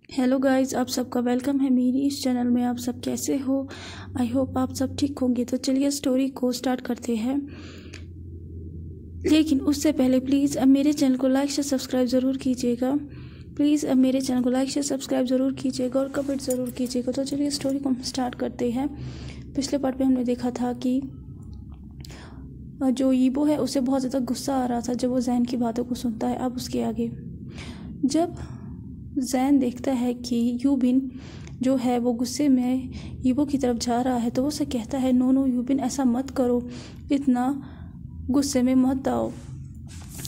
Hello guys, आप सबका welcome है मेरी इस चैनल में। आप सब कैसे हो? आई होप आप सब ठीक होंगे। तो चलिए स्टोरी को स्टार्ट करते हैं, लेकिन उससे पहले प्लीज़ अब मेरे चैनल को लाइक से सब्सक्राइब ज़रूर कीजिएगा। प्लीज़ अब मेरे चैनल को लाइक से सब्सक्राइब ज़रूर कीजिएगा और कमेंट ज़रूर कीजिएगा। तो चलिए स्टोरी को हम स्टार्ट करते हैं। पिछले पार्ट में हमने देखा था कि जो ईबो है उसे बहुत ज़्यादा गुस्सा आ रहा था जब वो जैन की बातों को सुनता है। अब उसके आगे जब जैन देखता है कि यूबिन जो है वो गुस्से में ईबो की तरफ जा रहा है, तो वो उसे कहता है नो यूबिन, ऐसा मत करो, इतना गुस्से में मत आओ।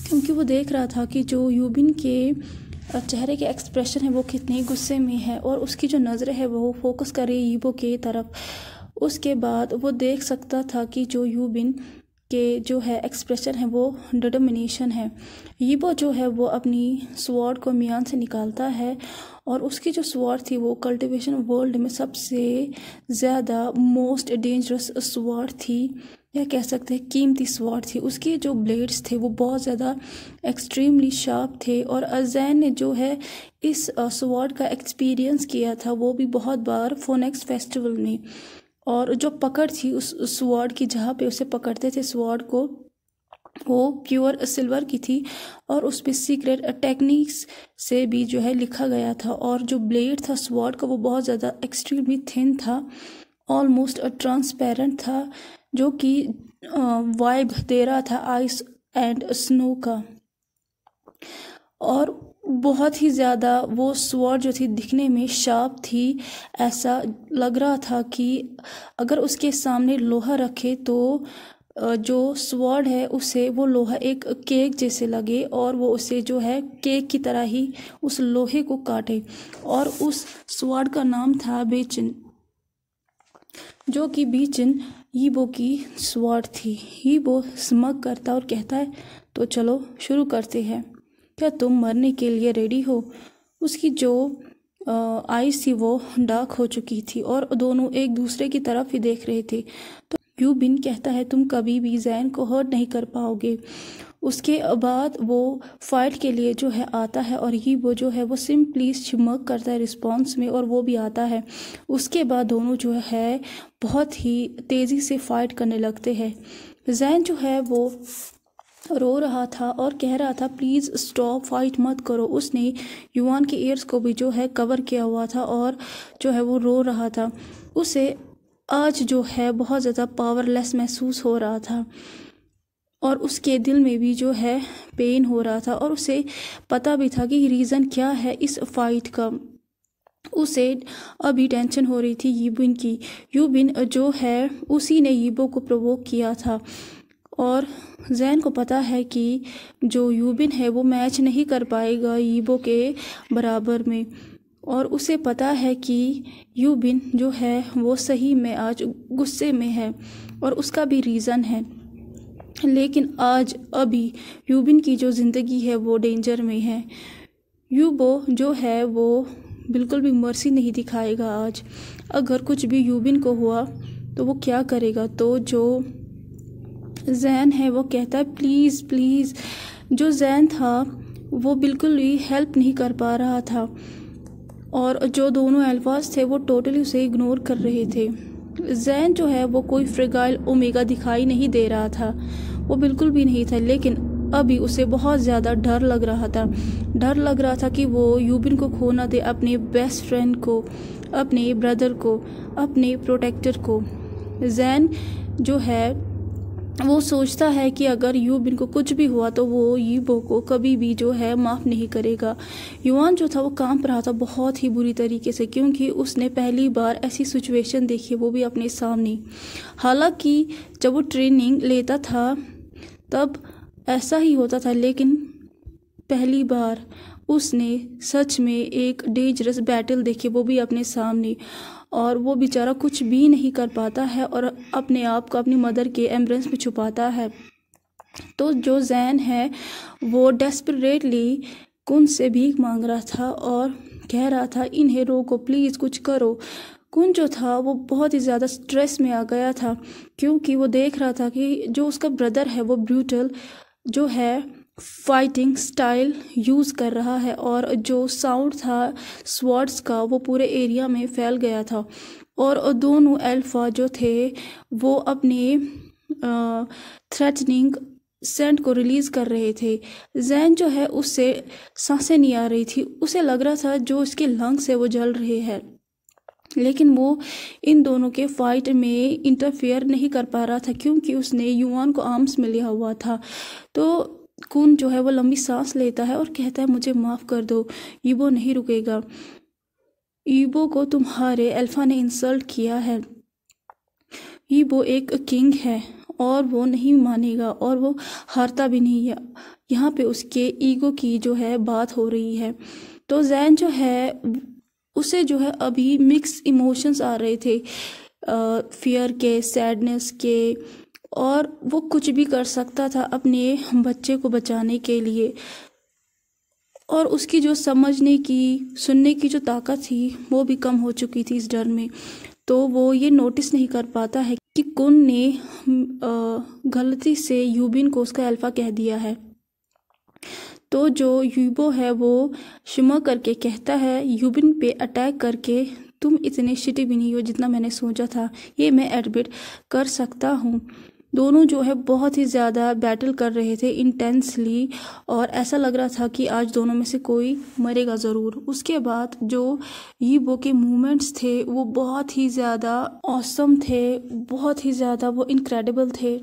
क्योंकि वो देख रहा था कि जो यूबिन के चेहरे के एक्सप्रेशन है वो कितने गुस्से में है और उसकी जो नज़र है वो फोकस कर रही है ईबो के तरफ। उसके बाद वो देख सकता था कि जो यूबिन के जो है एक्सप्रेशन है वो डिटर्मिनेशन है। ईबो जो है वो अपनी स्वॉर्ड को मियान से निकालता है और उसकी जो स्वॉर्ड थी वो कल्टीवेशन वर्ल्ड में सबसे ज़्यादा मोस्ट डेंजरस स्वॉर्ड थी, या कह सकते हैं कीमती स्वॉर्ड थी। उसके जो ब्लेड्स थे वो बहुत ज़्यादा एक्सट्रीमली शार्प थे और जैन ने जो है इस स्वॉर्ड का एक्सपीरियंस किया था, वो भी बहुत बार फोनेक्स फेस्टिवल में। और जो पकड़ थी उस स्वॉर्ड की, जहाँ पे उसे पकड़ते थे स्वॉर्ड को, वो प्योर सिल्वर की थी और उस पर सीक्रेट टेक्निक्स से भी जो है लिखा गया था। और जो ब्लेड था स्वॉर्ड का वो बहुत ज़्यादा एक्सट्रीमली थिन था, ऑलमोस्ट ट्रांसपेरेंट था, जो कि वाइब दे रहा था आइस एंड स्नो का। और बहुत ही ज़्यादा वो स्वॉर्ड जो थी दिखने में शार्प थी। ऐसा लग रहा था कि अगर उसके सामने लोहा रखे तो जो स्वॉर्ड है उसे वो लोहा एक केक जैसे लगे और वो उसे जो है केक की तरह ही उस लोहे को काटे। और उस स्वॉर्ड का नाम था बेचिन, जो कि बीचिन ईबो की स्वॉर्ड थी। ईबो स्मग करता और कहता है तो चलो शुरू करते हैं, क्या तुम मरने के लिए रेडी हो? उसकी जो आईज थी वो डार्क हो चुकी थी और दोनों एक दूसरे की तरफ ही देख रहे थे। तो यूबिन कहता है तुम कभी भी जैन को हर्ट नहीं कर पाओगे। उसके बाद वो फाइट के लिए जो है आता है और ये वो जो है वो सिंपली चिमक करता है रिस्पॉन्स में और वो भी आता है। उसके बाद दोनों जो है बहुत ही तेज़ी से फाइट करने लगते हैं। जैन जो है वो रो रहा था और कह रहा था प्लीज़ स्टॉप, फाइट मत करो। उसने युवान के ईयर्स को भी जो है कवर किया हुआ था और जो है वो रो रहा था। उसे आज जो है बहुत ज़्यादा पावरलेस महसूस हो रहा था और उसके दिल में भी जो है पेन हो रहा था और उसे पता भी था कि रीज़न क्या है इस फाइट का। उसे अभी टेंशन हो रही थी यूबिन की। यूबिन जो है उसी ने ईबो को प्रोवोक किया था और जैन को पता है कि जो यूबिन है वो मैच नहीं कर पाएगा ईबो के बराबर में। और उसे पता है कि यूबिन जो है वो सही में आज गुस्से में है और उसका भी रीज़न है। लेकिन आज अभी यूबिन की जो ज़िंदगी है वो डेंजर में है। यूबो जो है वो बिल्कुल भी मर्सी नहीं दिखाएगा आज। अगर कुछ भी यूबिन को हुआ तो वो क्या करेगा? तो जो जैन है वो कहता है प्लीज़ प्लीज़। जो जैन था वो बिल्कुल भी हेल्प नहीं कर पा रहा था और जो दोनों अल्फाज थे वो टोटली उसे इग्नोर कर रहे थे। जैन जो है वो कोई फ्रेगाइल ओमेगा दिखाई नहीं दे रहा था, वो बिल्कुल भी नहीं था। लेकिन अभी उसे बहुत ज़्यादा डर लग रहा था। डर लग रहा था कि वो यूबिन को खो ना दे, अपने बेस्ट फ्रेंड को, अपने ब्रदर को, अपने प्रोटेक्टर को। जैन जो है वो सोचता है कि अगर यूबिन को कुछ भी हुआ तो वो ईबो को कभी भी जो है माफ़ नहीं करेगा। युवान जो था वो कांप रहा था बहुत ही बुरी तरीके से, क्योंकि उसने पहली बार ऐसी सिचुएशन देखी, वो भी अपने सामने। हालांकि जब वो ट्रेनिंग लेता था तब ऐसा ही होता था, लेकिन पहली बार उसने सच में एक डेंजरस बैटल देखी, वो भी अपने सामने। और वो बेचारा कुछ भी नहीं कर पाता है और अपने आप को अपनी मदर के एम्ब्रेस में छुपाता है। तो जो जैन है वो डेस्परेटली कुन से भीख मांग रहा था और कह रहा था इन्हें रोको, प्लीज़ कुछ करो। कुन जो था वो बहुत ही ज़्यादा स्ट्रेस में आ गया था, क्योंकि वो देख रहा था कि जो उसका ब्रदर है वो ब्रूटल जो है फाइटिंग स्टाइल यूज़ कर रहा है और जो साउंड था स्वॉर्ड्स का वो पूरे एरिया में फैल गया था और दोनों अल्फा जो थे वो अपने थ्रेटनिंग सेंट को रिलीज़ कर रहे थे। जैन जो है उससे सांसें नहीं आ रही थी, उसे लग रहा था जो उसके लंग्स है वो जल रहे हैं, लेकिन वो इन दोनों के फाइट में इंटरफेयर नहीं कर पा रहा था क्योंकि उसने युआन को आर्म्स में लिया हुआ था। तो कुन जो है वो लंबी सांस लेता है और कहता है मुझे माफ़ कर दो, ईबो नहीं रुकेगा। ईबो को तुम्हारे अल्फा ने इंसल्ट किया है। ईबो एक किंग है और वो नहीं मानेगा और वो हारता भी नहीं है। यहाँ पे उसके ईगो की जो है बात हो रही है। तो जैन जो है उसे जो है अभी मिक्स इमोशंस आ रहे थे, फियर के, सैडनेस के, और वो कुछ भी कर सकता था अपने बच्चे को बचाने के लिए। और उसकी जो समझने की, सुनने की जो ताकत थी वो भी कम हो चुकी थी इस डर में। तो वो ये नोटिस नहीं कर पाता है कि कुन ने गलती से यूबिन को उसका अल्फा कह दिया है। तो जो यूबो है वो शिमा करके कहता है यूबिन पे अटैक करके तुम इतने शिटी भी नहीं हो जितना मैंने सोचा था, ये मैं एडमिट कर सकता हूँ। दोनों जो है बहुत ही ज़्यादा बैटल कर रहे थे इंटेंसली और ऐसा लग रहा था कि आज दोनों में से कोई मरेगा ज़रूर। उसके बाद जो यीबो के मूवमेंट्स थे वो बहुत ही ज़्यादा ऑसम थे, बहुत ही ज़्यादा वो इनक्रेडिबल थे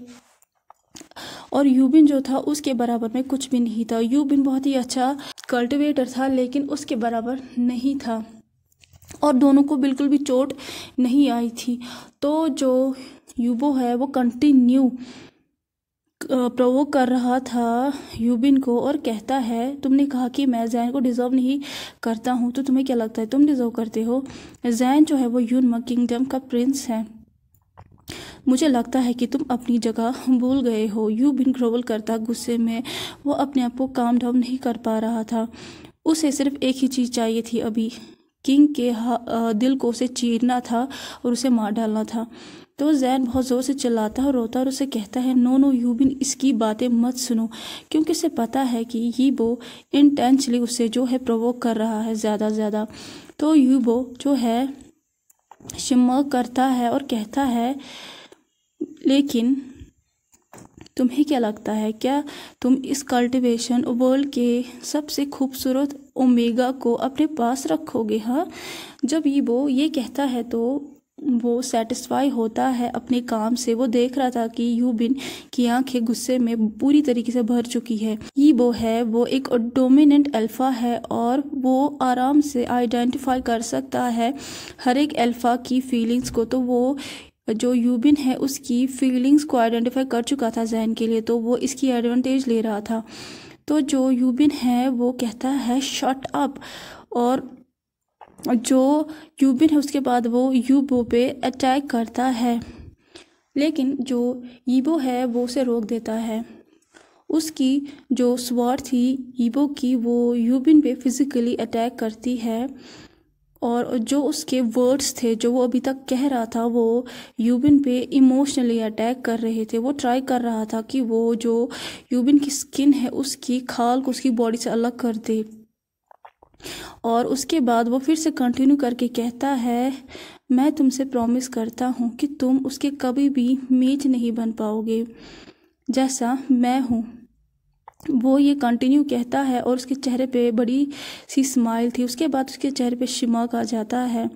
और यूबिन जो था उसके बराबर में कुछ भी नहीं था। यूबिन बहुत ही अच्छा कल्टिवेटर था लेकिन उसके बराबर नहीं था और दोनों को बिल्कुल भी चोट नहीं आई थी। तो जो यूबो है वो कंटिन्यू प्रोवोक कर रहा था यूबिन को और कहता है तुमने कहा कि मैं जैन को डिज़र्व नहीं करता हूँ, तो तुम्हें क्या लगता है तुम डिज़र्व करते हो? जैन जो है वो यूनमा किंगडम का प्रिंस है, मुझे लगता है कि तुम अपनी जगह भूल गए हो। यूबिन ग्रोवल करता गुस्से में, वो अपने आप को काम डाउन नहीं कर पा रहा था। उसे सिर्फ एक ही चीज़ चाहिए थी अभी, किंग के दिल को उसे चीरना था और उसे मार डालना था। तो जैन बहुत ज़ोर से चिल्लाता है, रोता है और उसे कहता है नो नो यूबिन, इसकी बातें मत सुनो, क्योंकि उसे पता है कि यीबो इंटेंशनली उसे जो है प्रोवोक कर रहा है ज़्यादा ज़्यादा। तो यूबो जो है शिम्मा करता है और कहता है लेकिन तुम्हें क्या लगता है, क्या तुम इस कल्टीवेशन वर्ल्ड के सबसे खूबसूरत ओमेगा को अपने पास रखोगे? हाँ, जब यीबो ये कहता है तो वो सेटिस्फाई होता है अपने काम से। वो देख रहा था कि यूबिन की आंखें गुस्से में पूरी तरीके से भर चुकी है। यीबो है वो एक डोमिनेंट अल्फा है और वो आराम से आइडेंटिफाई कर सकता है हर एक अल्फा की फीलिंग्स को। तो वो जो यूबिन है उसकी फीलिंग्स को आइडेंटिफाई कर चुका था जैन के लिए, तो वो इसकी एडवांटेज ले रहा था। तो जो यूबिन है वो कहता है शट अप, और जो यूबिन है उसके बाद वो यूबो पे अटैक करता है, लेकिन जो यीबो है वो उसे रोक देता है। उसकी जो स्वॉर्ड थी यीबो की वो यूबिन पे फिजिकली अटैक करती है और जो उसके वर्ड्स थे जो वो अभी तक कह रहा था वो यूबिन पे इमोशनली अटैक कर रहे थे। वो ट्राई कर रहा था कि वो जो यूबिन की स्किन है उसकी खाल को उसकी बॉडी से अलग कर दे, और उसके बाद वो फिर से कंटिन्यू करके कहता है मैं तुमसे प्रॉमिस करता हूँ कि तुम उसके कभी भी मेच नहीं बन पाओगे जैसा मैं हूँ। वो ये कंटिन्यू कहता है और उसके चेहरे पे बड़ी सी स्माइल थी। उसके बाद उसके चेहरे पे शिमाक आ जाता है।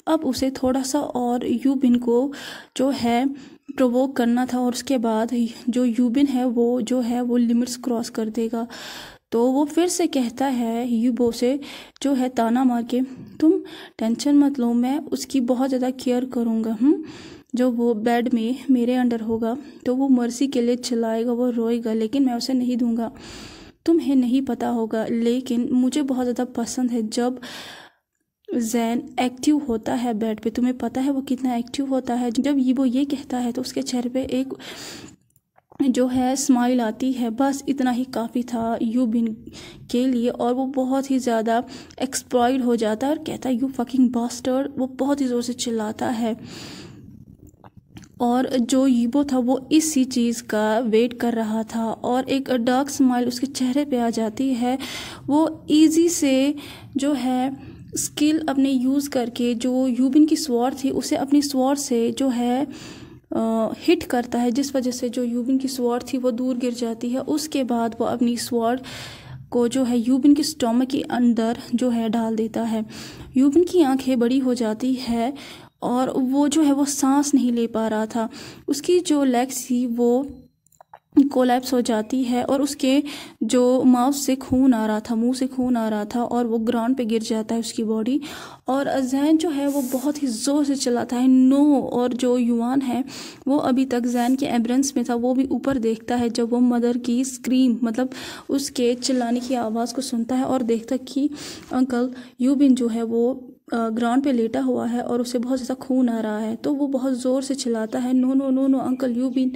अब उसे थोड़ा सा और यूबिन को जो है प्रोवोक करना था और उसके बाद जो यूबिन है वो जो है वो लिमिट्स क्रॉस कर देगा। तो वो फिर से कहता है यूबो से जो है ताना मार के तुम टेंशन मत लो, मैं उसकी बहुत ज़्यादा केयर करूँगा। जो वो बेड में मेरे अंडर होगा तो वो मर्सी के लिए चिल्लाएगा, वो रोएगा, लेकिन मैं उसे नहीं दूंगा। तुम्हें नहीं पता होगा लेकिन मुझे बहुत ज़्यादा पसंद है जब जैन एक्टिव होता है बेड पे। तुम्हें पता है वो कितना एक्टिव होता है? जब वो ये कहता है तो उसके चेहरे पे एक जो है स्माइल आती है। बस इतना ही काफ़ी था यूबिन के लिए और वो बहुत ही ज़्यादा एक्सप्लॉइट हो जाता है और कहता है यू फकिंग बास्टर्ड। वो बहुत ही ज़ोर से चिल्लाता है और जो यीबो था वो इसी चीज़ का वेट कर रहा था और एक डार्क स्माइल उसके चेहरे पे आ जाती है। वो इजी से जो है स्किल अपने यूज़ करके जो यूबिन की स्वॉर्ड थी उसे अपनी स्वॉर्ड से जो है हिट करता है, जिस वजह से जो यूबिन की स्वॉर्ड थी वो दूर गिर जाती है। उसके बाद वो अपनी स्वॉर्ड को जो है यूबिन के स्टोमक के अंदर जो है डाल देता है। यूबिन की आंखें बड़ी हो जाती है और वो जो है वो सांस नहीं ले पा रहा था। उसकी जो लेग्स थी वो कोलैप्स हो जाती है और उसके जो माउथ से खून आ रहा था, मुंह से खून आ रहा था और वो ग्राउंड पे गिर जाता है उसकी बॉडी। और जैन जो है वो बहुत ही ज़ोर से चिल्लाता है नो। और जो युआन है वो अभी तक जैन के एम्बुलेंस में था, वो भी ऊपर देखता है जब वो मदर की स्क्रीम मतलब उसके चिल्लाने की आवाज़ को सुनता है और देखता कि अंकल यूबिन जो है वो ग्राउंड पे लेटा हुआ है और उसे बहुत ज़्यादा खून आ रहा है। तो वो बहुत ज़ोर से चिल्लाता है no no no no uncle यूबिन।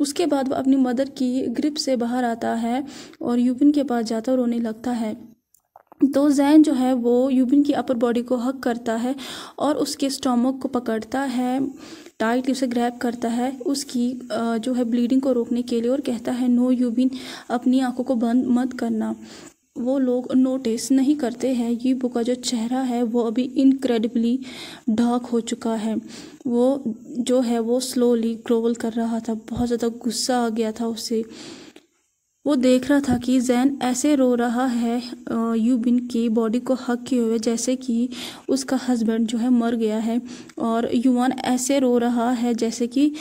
उसके बाद वो अपनी मदर की ग्रिप से बाहर आता है और यूबिन के पास जाता और रोने लगता है। तो जैन जो है वो यूबिन की अपर बॉडी को हक करता है और उसके स्टोमक को पकड़ता है, टाइटली उसे ग्रैब करता है उसकी जो है ब्लीडिंग को रोकने के लिए और कहता है नो यूबिन, अपनी आंखों को बंद मत करना। वो लोग नोटिस नहीं करते हैं यीबो का जो चेहरा है वो अभी इनक्रेडिबली डार्क हो चुका है। वो जो है वो स्लोली ग्रोवल कर रहा था, बहुत ज़्यादा गुस्सा आ गया था उसे। वो देख रहा था कि जैन ऐसे रो रहा है यूबिन की बॉडी को हक किए हुए जैसे कि उसका हस्बैंड जो है मर गया है, और युआन ऐसे रो रहा है जैसे कि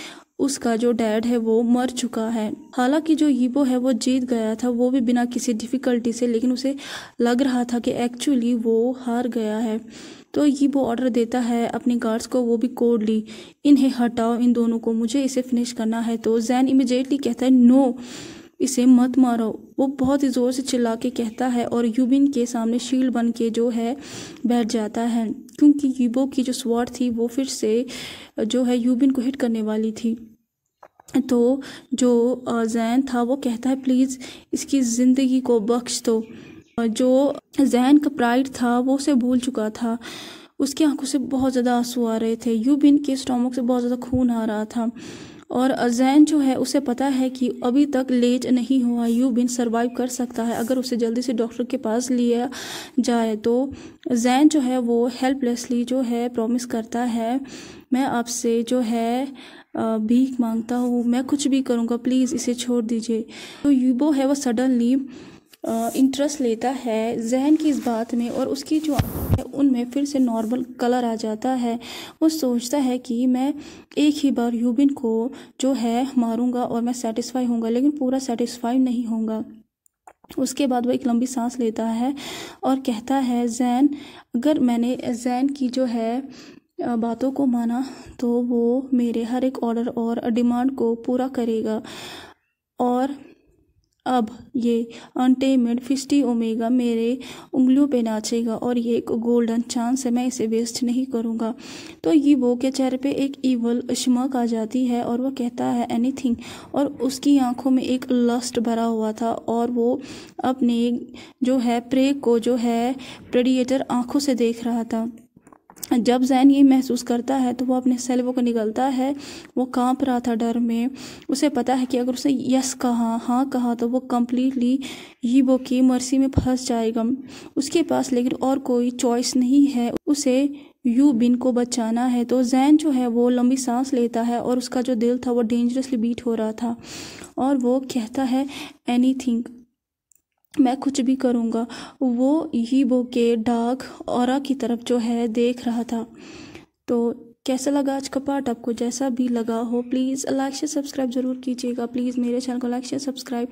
उसका जो डैड है वो मर चुका है। हालांकि जो यीबो है वो जीत गया था, वो भी बिना किसी डिफ़िकल्टी से, लेकिन उसे लग रहा था कि एक्चुअली वो हार गया है। तो यीबो ऑर्डर देता है अपने गार्ड्स को, वो भी कोडली, इन्हें हटाओ इन दोनों को, मुझे इसे फिनिश करना है। तो जैन इमिडिएटली कहता है नो, इसे मत मारो। वो बहुत ही ज़ोर से चिल्ला के कहता है और यूबिन के सामने शील्ड बन के जो है बैठ जाता है, क्योंकि यीबो की जो स्वॉर्ड थी वो फिर से जो है यूबिन को हिट करने वाली थी। तो जो जैन था वो कहता है प्लीज़ इसकी ज़िंदगी को बख्श दो। जो जैन का प्राइड था वो उसे भूल चुका था, उसकी आंखों से बहुत ज़्यादा आंसू आ रहे थे, यूबिन के स्टोमक से बहुत ज़्यादा खून आ रहा था। और जैन जो है उसे पता है कि अभी तक लेट नहीं हुआ, यूबिन सरवाइव कर सकता है अगर उसे जल्दी से डॉक्टर के पास लिया जाए। तो जैन जो है वो हेल्पलेसली जो है प्रॉमिस करता है मैं आपसे जो है भीख मांगता हूँ, मैं कुछ भी करूँगा, प्लीज़ इसे छोड़ दीजिए। तो यीबो है वो सडनली इंटरेस्ट लेता है जैन की इस बात में और उसकी जो है उनमें फिर से नॉर्मल कलर आ जाता है। वो सोचता है कि मैं एक ही बार यूबिन को जो है मारूंगा और मैं सेटिस्फाई होऊंगा, लेकिन पूरा सेटिस्फाई नहीं होऊंगा। उसके बाद वो एक लंबी सांस लेता है और कहता है जैन, अगर मैंने जैन की जो है बातों को माना तो वो मेरे हर एक ऑर्डर और डिमांड को पूरा करेगा, और अब ये अनटेमेड फिस्टी ओमेगा मेरे उंगलियों पे नाचेगा और ये एक गोल्डन चांस है, मैं इसे वेस्ट नहीं करूँगा। तो यीबो के चेहरे पे एक ईवल स्माइल आ जाती है और वो कहता है एनीथिंग, और उसकी आंखों में एक लस्ट भरा हुआ था और वो अपने जो है प्रे को जो है प्रेडिएटर आंखों से देख रहा था। जब जैन ये महसूस करता है तो वो अपने सैल्वो को निगलता है, वो कांप रहा था डर में। उसे पता है कि अगर उसने यस कहा, हाँ कहा, तो वो कम्प्लीटली यीबो की मर्सी में फंस जाएगा। उसके पास लेकिन और कोई चॉइस नहीं है, उसे यूबिन को बचाना है। तो जैन जो है वो लंबी सांस लेता है और उसका जो दिल था वो डेंजरसली बीट हो रहा था और वो कहता है एनीथिंग, मैं कुछ भी करूँगा। वो यीबो के डार्क ऑरा की तरफ जो है देख रहा था। तो कैसा लगा आज का पार्ट? आपको जैसा भी लगा हो प्लीज़ लाइक शेयर सब्सक्राइब ज़रूर कीजिएगा। प्लीज़ मेरे चैनल को लाइक शेयर सब्सक्राइब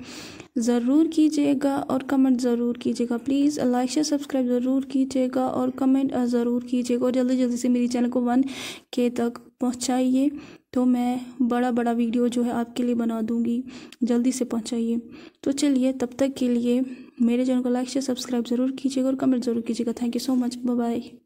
ज़रूर कीजिएगा और कमेंट ज़रूर कीजिएगा। प्लीज़ लाइक शेयर सब्सक्राइब ज़रूर कीजिएगा और कमेंट ज़रूर कीजिएगा, और जल्दी जल्दी से मेरे चैनल को 1K तक पहुँचाइए, तो मैं बड़ा वीडियो जो है आपके लिए बना दूँगी, जल्दी से पहुँचाइए। तो चलिए तब तक के लिए मेरे चैनल को लाइक शेयर सब्सक्राइब ज़रूर कीजिएगा और कमेंट ज़रूर कीजिएगा। Thank you so much, bye bye.